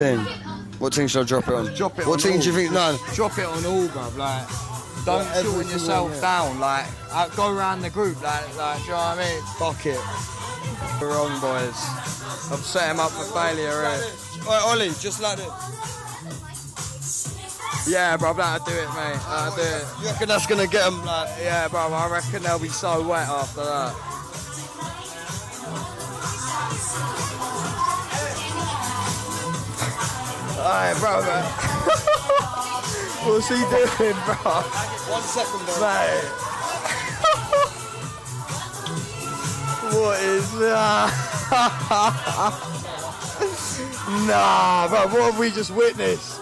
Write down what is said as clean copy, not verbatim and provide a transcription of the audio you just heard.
Thing. What team should I drop it on? Drop it what on team all. do you think? No. Drop it on all, bruv. Like, don't every shorten single yourself one, yeah. down. Like, go around the group. Like, do you know what I mean? Fuck it. We're wrong, boys. I've set him up for failure here. Alright, Ollie, just like this. Yeah, bruv, that'll do it, mate. That'll do it. You reckon that's gonna get them like? Yeah, bruv, I reckon they'll be so wet after that. Alright, brother. What's he doing, bro? 1 second, bro. Mate. What is that? Nah, bro, what have we just witnessed?